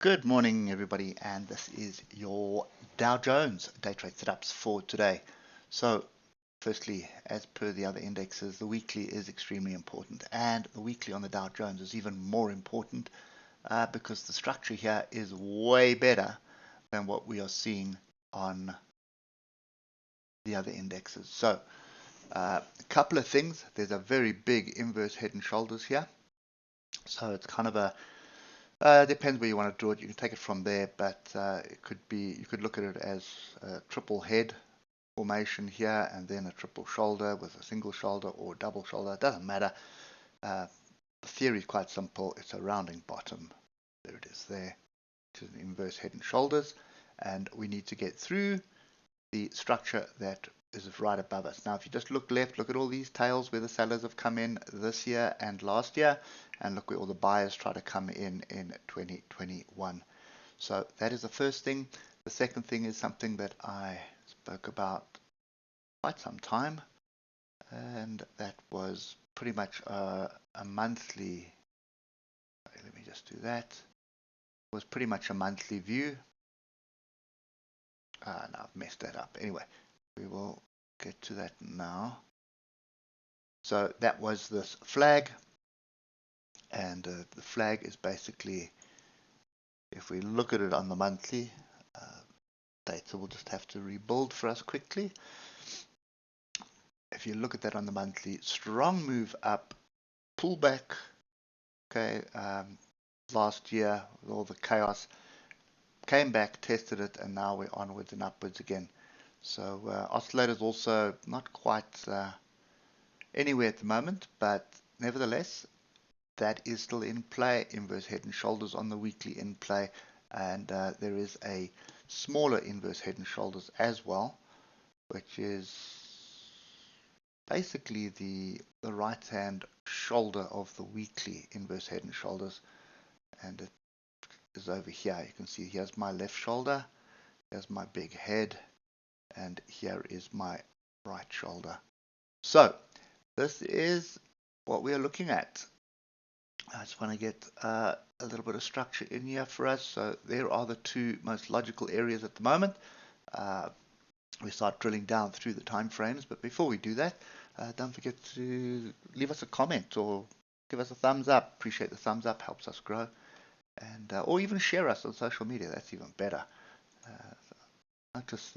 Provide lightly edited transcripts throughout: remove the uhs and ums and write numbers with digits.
Good morning, everybody, and this is your Dow Jones day trade setups for today. So, firstly, as per the other indexes, the weekly is extremely important, and the weekly on the Dow Jones is even more important because the structure here is way better than what we are seeing on the other indexes. So, a couple of things. There's a very big inverse head and shoulders here, so it's kind of a depends where you want to draw it. You can take it from there, but it could be, you could look at it as a triple head formation here and then a triple shoulder with a single shoulder or double shoulder. It doesn't matter. The theory is quite simple. It's a rounding bottom. There it is there, which is an inverse head and shoulders. And we need to get through the structure that is right above us. Now, if you just look left, look at all these tails where the sellers have come in this year and last year, and look where all the buyers try to come in 2021. So that is the first thing. The second thing is something that I spoke about quite some time, and that was pretty much a monthly, let me just do that, it was pretty much a monthly view. No, I've messed that up. Anyway, we will get to that now. So that was this flag, and the flag is basically, if we look at it on the monthly, data will just have to rebuild for us quickly. If you look at that on the monthly, strong move up, pullback, okay, last year with all the chaos, came back, tested it, and now we're onwards and upwards again. So oscillators also not quite anywhere at the moment, but nevertheless, that is still in play. Inverse head and shoulders on the weekly in play, and there is a smaller inverse head and shoulders as well, which is basically the right hand shoulder of the weekly inverse head and shoulders, and it is over here. You can see here's my left shoulder, here's my big head, and here is my right shoulder. So this is what we are looking at. I just want to get a little bit of structure in here for us. So there are the two most logical areas at the moment. We start drilling down through the time frames, but before we do that, don't forget to leave us a comment or give us a thumbs up. Appreciate the thumbs up, helps us grow, and or even share us on social media. That's even better. Not just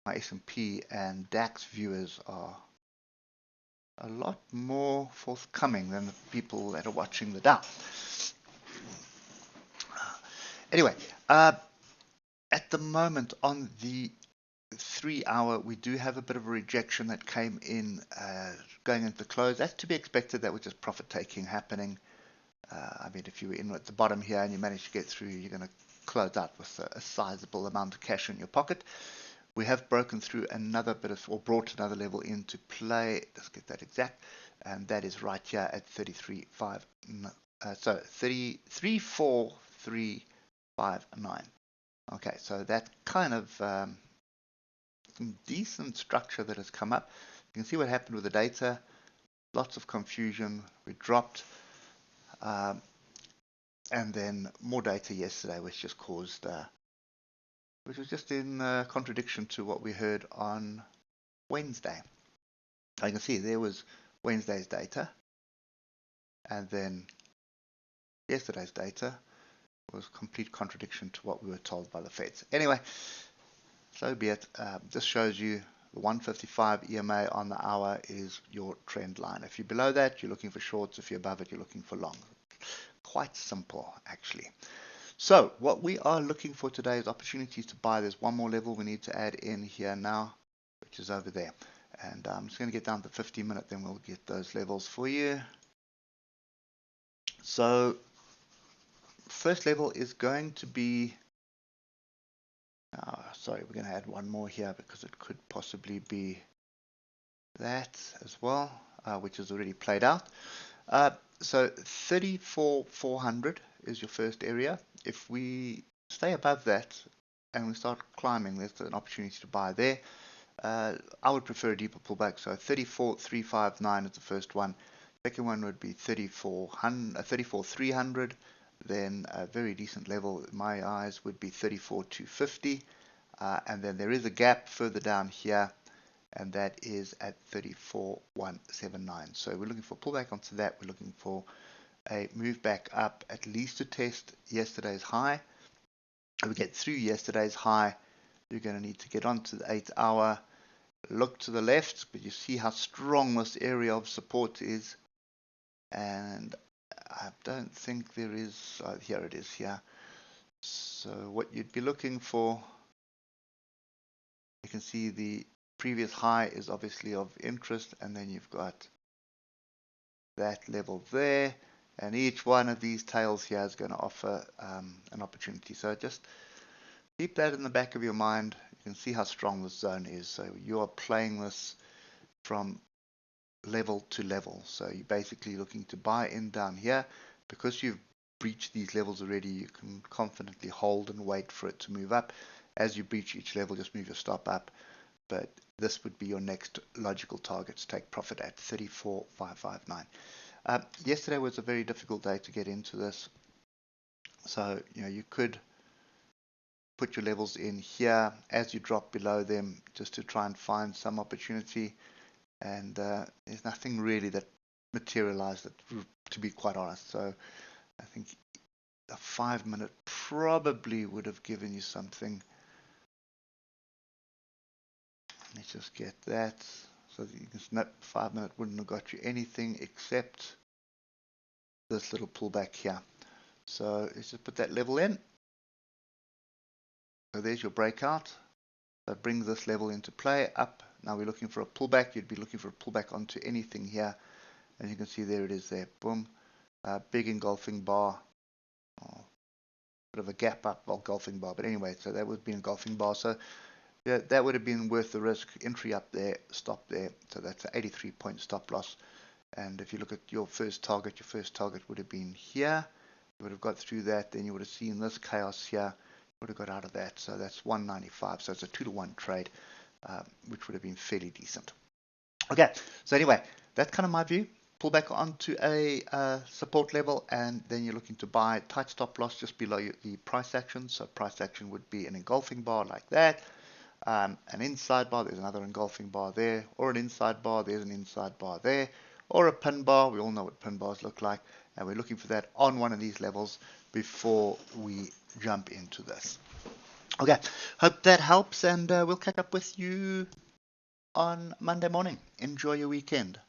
my S&P and DAX viewers are a lot more forthcoming than the people that are watching the Dow. Anyway, at the moment on the 3 hour, we do have a bit of a rejection that came in going into the close. That's to be expected. That was just profit taking happening. I mean, if you were in at the bottom here and you managed to get through, you're going to close out with a sizable amount of cash in your pocket. We have broken through another bit of, or brought another level into play. Let's get that exact, and that is right here at 34359. Okay, so that kind of some decent structure that has come up. You can see what happened with the data. Lots of confusion. We dropped, and then more data yesterday, which just caused. Which was just in contradiction to what we heard on Wednesday. You can see there was Wednesday's data, and then yesterday's data was complete contradiction to what we were told by the Feds. Anyway, so be it. This shows you the 155 EMA on the hour is your trend line. If you're below that, you're looking for shorts. If you're above it, you're looking for long. Quite simple, actually. So what we are looking for today is opportunities to buy. There's one more level we need to add in here now, which is over there. And I'm just going to get down to 15-minute, then we'll get those levels for you. So first level is going to be, sorry, we're going to add one more here because it could possibly be that as well, which is already played out. So 34,400 is your first area. If we stay above that and we start climbing, there's an opportunity to buy there. I would prefer a deeper pullback, so 34,359 is the first one. Second one would be 34,300, then a very decent level in my eyes would be 34,250. And then there is a gap further down here, and that is at 34,179. So we're looking for pullback onto that. We're looking for a move back up, at least to test yesterday's high. If we get through yesterday's high, you're going to need to get onto the 8 hour, look to the left, but you see how strong this area of support is. And I don't think there is, here it is here. So what you'd be looking for, you can see the previous high is obviously of interest, and then you've got that level there, and each one of these tails here is going to offer an opportunity. So just keep that in the back of your mind. You can see how strong this zone is. So you are playing this from level to level. So you're basically looking to buy in down here. Because you've breached these levels already, you can confidently hold and wait for it to move up. As you breach each level, just move your stop up. But this would be your next logical target to take profit at 34,559. Yesterday was a very difficult day to get into this. So, you could put your levels in here as you drop below them just to try and find some opportunity. And there's nothing really that materialized, to be quite honest. So I think a 5 minute probably would have given you something. Let's just get that. So that you can snap. 5 minute wouldn't have got you anything except this little pullback here. So let's just put that level in. So there's your breakout. That brings this level into play up. Now we're looking for a pullback. You'd be looking for a pullback onto anything here. And you can see there it is there. Boom. Big engulfing bar. Oh, bit of a gap up, well, engulfing bar. But anyway, so that would be an engulfing bar. So yeah, that would have been worth the risk. Entry up there, stop there. So that's an 83-point stop loss. And if you look at your first target would have been here. You would have got through that. Then you would have seen this chaos here. Would have got out of that. So that's 195. So it's a 2-to-1 trade, which would have been fairly decent. Okay, so anyway, that's kind of my view. Pull back onto a support level, and then you're looking to buy tight stop loss just below the price action. So price action would be an engulfing bar like that. An inside bar, there's another engulfing bar there, or an inside bar, there's an inside bar there, or a pin bar. We all know what pin bars look like, and we're looking for that on one of these levels before we jump into this. Okay, hope that helps, and we'll catch up with you on Monday morning. Enjoy your weekend.